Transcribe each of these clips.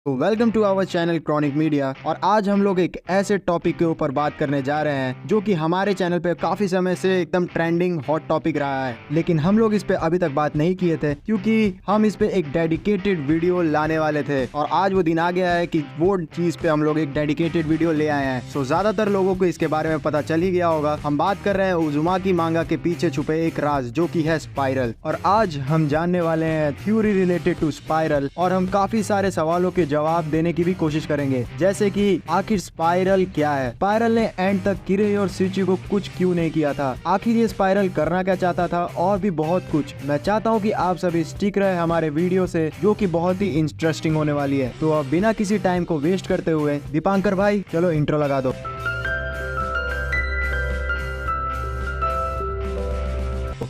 तो welcome to our channel Chronic Media. और आज हम लोग एक ऐसे टॉपिक के ऊपर बात करने जा रहे हैं जो कि हमारे चैनल पे काफी समय से एकदम ट्रेंडिंग हॉट टॉपिक रहा है, लेकिन हम लोग इस पे अभी तक बात नहीं किए थे क्योंकि हम इस पे एक डेडिकेटेड वीडियो लाने वाले थे। और आज वो दिन आ गया है कि वो चीज पे हम लोग एक डेडिकेटेड वीडियो ले आए हैं। सो ज्यादातर लोगों को इसके बारे में पता चल ही गया होगा। हम बात कर रहे हैं उज़ुमाकी मांगा के पीछे छुपे एक राज जो कि है स्पाइरल। और आज हम जानने वाले हैं थ्योरी रिलेटेड टू स्पाइरल, और हम काफी सारे सवालों के जवाब देने की भी कोशिश करेंगे, जैसे कि आखिर स्पाइरल क्या है, स्पाइरल ने एंड तक किरे और सूची को कुछ क्यों नहीं किया था, आखिर ये स्पाइरल करना क्या चाहता था, और भी बहुत कुछ। मैं चाहता हूँ कि आप सभी स्टिक रहे हमारे वीडियो से, जो कि बहुत ही इंटरेस्टिंग होने वाली है। तो अब बिना किसी टाइम को वेस्ट करते हुए दीपांकर भाई चलो इंट्रो लगा दो।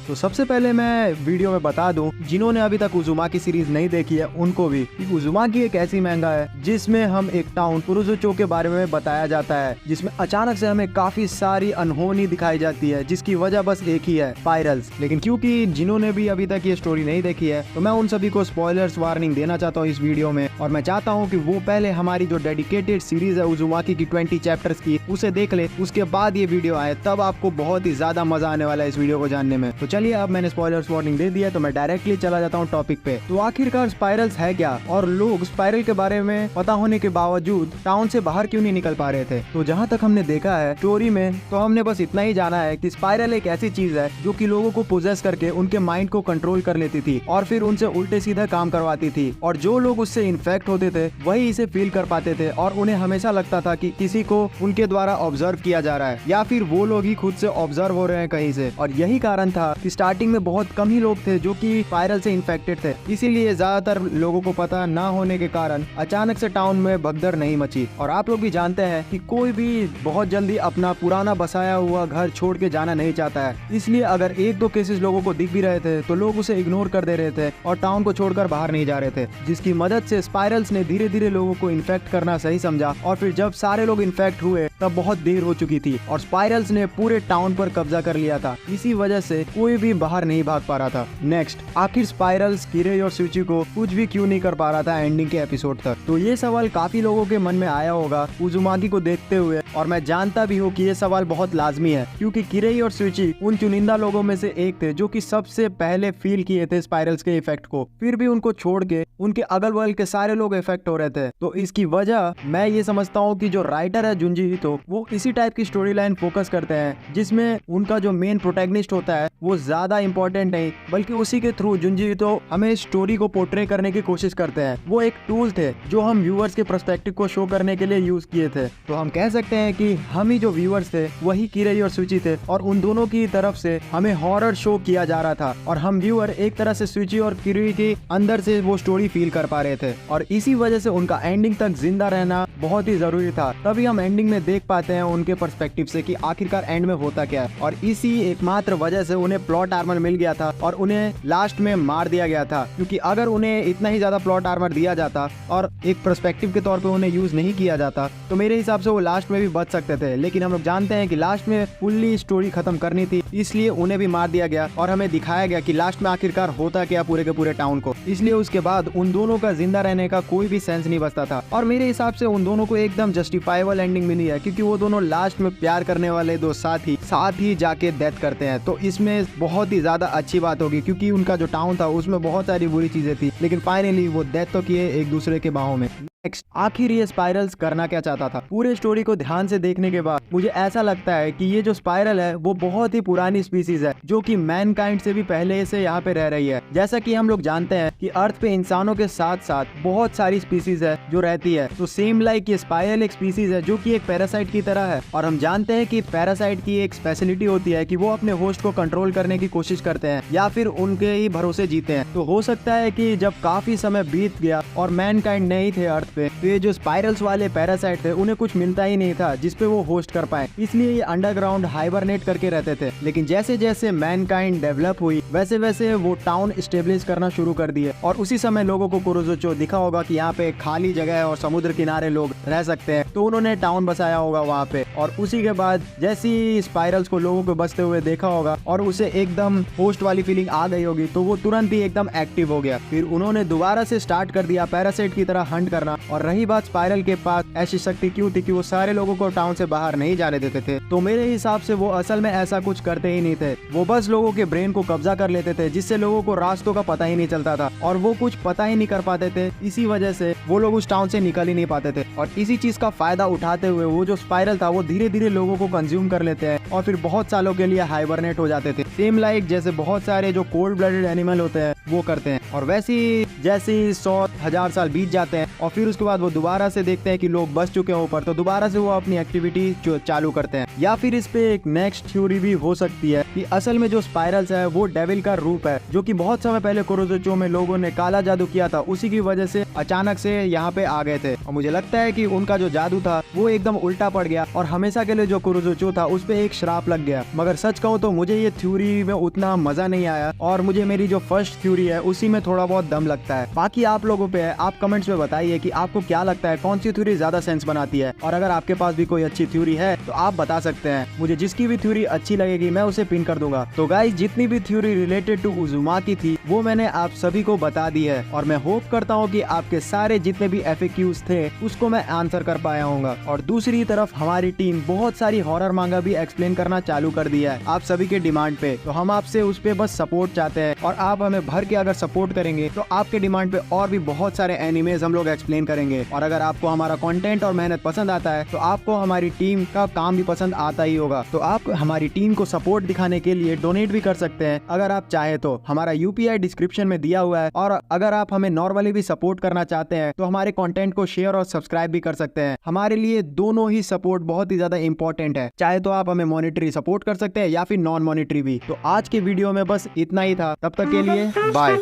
तो सबसे पहले मैं वीडियो में बता दूं, जिन्होंने अभी तक उज़ुमाकी सीरीज नहीं देखी है उनको भी, कि उज़ुमाकी एक ऐसी महंगा है जिसमें हम एक टाउन कुरोज़ुचो के बारे में बताया जाता है, जिसमें अचानक से हमें काफी सारी अनहोनी दिखाई जाती है, जिसकी वजह बस एक ही है, स्पाइरल्स। लेकिन क्योंकि जिन्होंने भी अभी तक ये स्टोरी नहीं देखी है, तो मैं उन सभी को स्पॉयलर्स वार्निंग देना चाहता हूँ इस वीडियो में। और मैं चाहता हूँ कि वो पहले हमारी जो डेडिकेटेड सीरीज है उज़ुमाकी की 20 चैप्टर्स की, उसे देख ले, उसके बाद ये वीडियो आए, तब आपको बहुत ही ज्यादा मजा आने वाला है इस वीडियो को जानने में। तो चलिए, अब मैंने स्पॉयलर्स वार्निंग दे दिया, तो मैं डायरेक्टली चला जाता हूँ टॉपिक पे। तो आखिरकार स्पाइरल्स है क्या, और लोग स्पाइरल के बारे में पता होने के बावजूद टाउन से बाहर क्यों नहीं निकल पा रहे थे। तो जहाँ तक हमने देखा है स्टोरी में, तो हमने बस इतना ही जाना है कि स्पाइरल एक ऐसी चीज है जो कि लोगों को पोजेस करके उनके माइंड को कंट्रोल कर लेती थी, और फिर उनसे उल्टे सीधा काम करवाती थी। और जो लोग उससे इन्फेक्ट होते थे वही इसे फील कर पाते थे, और उन्हें हमेशा लगता था कि किसी को उनके द्वारा ऑब्जर्व किया जा रहा है, या फिर वो लोग ही खुद से ऑब्जर्व हो रहे हैं कहीं से। और यही कारण था कि स्टार्टिंग में बहुत कम ही लोग थे जो कि स्पाइरल से इन्फेक्टेड थे, इसीलिए ज्यादातर लोगों को पता ना होने के कारण अचानक से टाउन में भगदड़ नहीं मची। और आप लोग भी जानते हैं कि कोई भी बहुत जल्दी अपना पुराना बसाया हुआ घर छोड़ के जाना नहीं चाहता है, इसलिए अगर एक दो केसेस लोगों को दिख भी रहे थे तो लोग उसे इग्नोर कर दे रहे थे और टाउन को छोड़कर बाहर नहीं जा रहे थे, जिसकी मदद से स्पाइरल्स ने धीरे धीरे लोगों को इन्फेक्ट करना सही समझा। और फिर जब सारे लोग इन्फेक्ट हुए तब बहुत देर हो चुकी थी, और स्पाइरल्स ने पूरे टाउन पर कब्जा कर लिया था। इसी वजह से कोई भी बाहर नहीं भाग पा रहा था। नेक्स्ट, आखिर स्पाइरल्स किरे और सूची को कुछ भी क्यों नहीं कर पा रहा था एंडिंग के एपिसोड तक। तो ये सवाल काफी लोगों के मन में आया होगा उज़ुमाकी को देखते हुए, और मैं जानता भी हूँ कि ये सवाल बहुत लाजमी है, क्योंकि किरे और सूची उन चुनिंदा लोगों में से एक थे जो कि सबसे पहले फील किए थे स्पाइरल्स के इफेक्ट को। फिर भी उनको छोड़ के उनके अगल बगल के सारे लोग इफेक्ट हो रहे थे। तो इसकी वजह मैं ये समझता हूँ कि जो राइटर है जुंजी ईतो, वो इसी टाइप की स्टोरी लाइन फोकस करते हैं जिसमें उनका जो मेन प्रोटैगनिस्ट होता है वो ज्यादा इंपॉर्टेंट नहीं, बल्कि उसी के थ्रू जुंजी ईतो हमें स्टोरी को पोर्ट्रे करने की कोशिश करते हैं। वो एक टूल थे जो हम व्यूअर्स के पर्सपेक्टिव को शो करने के लिए यूज किए थे। तो हम कह सकते हैं कि हम ही जो व्यूअर्स थे वही किरे और सूची थे, और उन दोनों की तरफ से हमें हॉरर शो किया जा रहा था, और हम व्यूअर एक तरह से सूची और किरे के अंदर से वो स्टोरी फील कर पा रहे थे। और इसी वजह से उनका एंडिंग तक जिंदा रहना बहुत ही जरूरी था, तभी हम एंडिंग में देख पाते हैं उनके पर्सपेक्टिव से कि आखिरकार एंड में होता क्या है। और इसी एकमात्र वजह से उन्हें प्लॉट आर्मर मिल गया था और उन्हें लास्ट में मार दिया गया था, क्योंकि अगर उन्हें इतना ही ज्यादा प्लॉट आर्मर दिया जाता और एक पर्सपेक्टिव के तौर पे उन्हें यूज नहीं किया जाता, तो मेरे हिसाब से वो लास्ट में भी बच सकते थे। लेकिन हम लोग जानते हैं कि लास्ट में फुल्ली स्टोरी खत्म करनी थी, इसलिए उन्हें भी मार दिया गया, और हमें दिखाया गया कि लास्ट में आखिरकार होता क्या पूरे के पूरे टाउन को। इसलिए उसके बाद उन दोनों का जिंदा रहने का कोई भी सेंस नहीं बचता था, और मेरे हिसाब से उन दोनों को एकदम जस्टिफाइबल एंडिंग मिली है, क्योंकि वो दोनों लास्ट में प्यार करने वाले दो साथ ही जाके डेथ करते हैं। तो इसमें बहुत ही ज्यादा अच्छी बात होगी, क्योंकि उनका जो टाउन था उसमें बहुत सारी बुरी चीजें थी, लेकिन फाइनली वो डेथ तो किए एक दूसरे के बाहों में। नेक्स्ट, आखिर ये स्पाइरल्स करना क्या चाहता था। पूरे स्टोरी को ध्यान से देखने के बाद मुझे ऐसा लगता है कि ये जो स्पाइरल है वो बहुत ही पुरानी स्पीसीज है, जो कि मैनकाइंड से भी पहले से यहाँ पे रह रही है। जैसा कि हम लोग जानते हैं कि अर्थ पे इंसानों के साथ साथ बहुत सारी स्पीसीज है जो रहती है, तो सेम लाइक ये स्पाइरल एक स्पीसीज है जो कि एक पैरासाइट की तरह है। और हम जानते हैं कि पैरासाइट की एक स्पेशलिटी होती है कि वो अपने होस्ट को कंट्रोल करने की कोशिश करते हैं, या फिर उनके ही भरोसे जीते हैं। तो हो सकता है कि जब काफी समय बीत गया और मैनकाइंड नहीं थे अर्थ पे, तो ये जो स्पाइरल्स वाले पैरासाइट थे उन्हें कुछ मिलता ही नहीं था जिसपे वो होस्ट कर पाए, इसलिए ये अंडरग्राउंड हाइबरनेट करके रहते थे। लेकिन जैसे जैसे मैनकाइंड डेवलप हुई वैसे वैसे वो टाउन स्टेब्लिश करना शुरू कर दिए, और उसी समय लोगों को कुरोज़ुचो दिखा होगा कि यहाँ पे खाली जगह है और समुद्र किनारे लोग रह सकते हैं, तो उन्होंने टाउन बसाया होगा वहाँ पे। और उसी के बाद जैसी स्पाइरल्स को लोगों को बसते हुए देखा होगा और उसे एकदम होस्ट वाली फीलिंग आ गई होगी, तो वो तुरंत ही एकदम एक्टिव हो गया। फिर उन्होंने दोबारा से स्टार्ट कर दिया पैरासाइट की तरह हंट करना, और रही बात स्पाइरल के पास ऐसी शक्ति क्यों थी कि वो सारे लोगों को टाउन से बाहर नहीं जाने देते थे, तो मेरे हिसाब से वो असल में ऐसा कुछ करते ही नहीं थे। वो बस लोगों के ब्रेन को कब्जा कर लेते थे, जिससे लोगों को रास्तों का पता ही नहीं चलता था और वो कुछ पता ही नहीं कर पाते थे। इसी वजह से वो लोग उस टाउन से निकल ही नहीं पाते थे और इसी चीज का फायदा उठाते हुए वो जो स्पाइरल था वो धीरे धीरे लोगों को कंज्यूम कर लेते हैं और फिर बहुत सालों के लिए हाइबरनेट हो जाते थे। सेम लाइक जैसे बहुत सारे जो कोल्ड ब्लडेड एनिमल होते हैं वो करते हैं। और वैसे ही जैसे 100,000 साल बीत जाते हैं और फिर उसके बाद वो दोबारा से देखते हैं कि लोग बच चुके हैं ऊपर, तो दोबारा से वो अपनी एक्टिविटी चालू करते हैं। या फिर इस पे एक नेक्स्ट थ्योरी भी हो सकती है कि असल में जो स्पाइरल्स है वो डेविल का रूप है, जो कि बहुत समय पहले कुरोज़ोचो में लोगों ने काला जादू किया था, उसी की वजह से अचानक से यहाँ पे आ गए थे। और मुझे लगता है कि उनका जो जादू था वो एकदम उल्टा पड़ गया और हमेशा के लिए जो कुरोज़ोचो था उस पे एक श्राप लग गया। मगर सच कहूँ तो मुझे ये थ्योरी में उतना मजा नहीं आया और मुझे मेरी जो फर्स्ट थ्योरी है उसी में थोड़ा बहुत दम लगता है। बाकी आप लोगों पे है, आप कमेंट्स में बताइए कि आपको क्या लगता है, कौन सी थ्योरी ज्यादा सेंस बनाती है। और अगर आपके पास भी कोई अच्छी थ्योरी है तो आप बता सकते हैं। मुझे जिसकी भी थ्योरी अच्छी लगेगी मैं उसे पिन कर दूंगा। तो गाइस, जितनी भी थ्योरी रिलेटेड टू उज़ुमाकी थी वो मैंने आप सभी को बता दी है और मैं होप करता हूँ कि आपके सारे जितने भी FAQs थे उसको मैं आंसर कर पाया हूँगा। और दूसरी तरफ हमारी टीम बहुत सारी हॉरर मांगा भी एक्सप्लेन करना चालू कर दिया है आप सभी के डिमांड पे, तो हम आपसे उस पे बस सपोर्ट चाहते हैं और आप हमें भर के अगर सपोर्ट करेंगे तो आपके डिमांड पे और भी बहुत सारे एनिमेज हम लोग एक्सप्लेन करेंगे। और अगर आपको हमारा कंटेंट और मेहनत पसंद आता है तो आपको हमारी टीम का काम भी पसंद आता ही होगा। तो आप हमारी टीम को सपोर्ट दिखाने के लिए डोनेट भी कर सकते हैं अगर आप चाहे तो। हमारा UPI डिस्क्रिप्शन में दिया हुआ है और अगर आप हमें नॉर्मली भी सपोर्ट करना चाहते हैं तो हमारे कंटेंट को शेयर और सब्सक्राइब भी कर सकते हैं। हमारे लिए दोनों ही सपोर्ट बहुत ही ज्यादा इंपॉर्टेंट है, चाहे तो आप हमें मॉनेटरी सपोर्ट कर सकते हैं या फिर नॉन मॉनेटरी भी। तो आज के वीडियो में बस इतना ही था, तब तक के लिए बाय।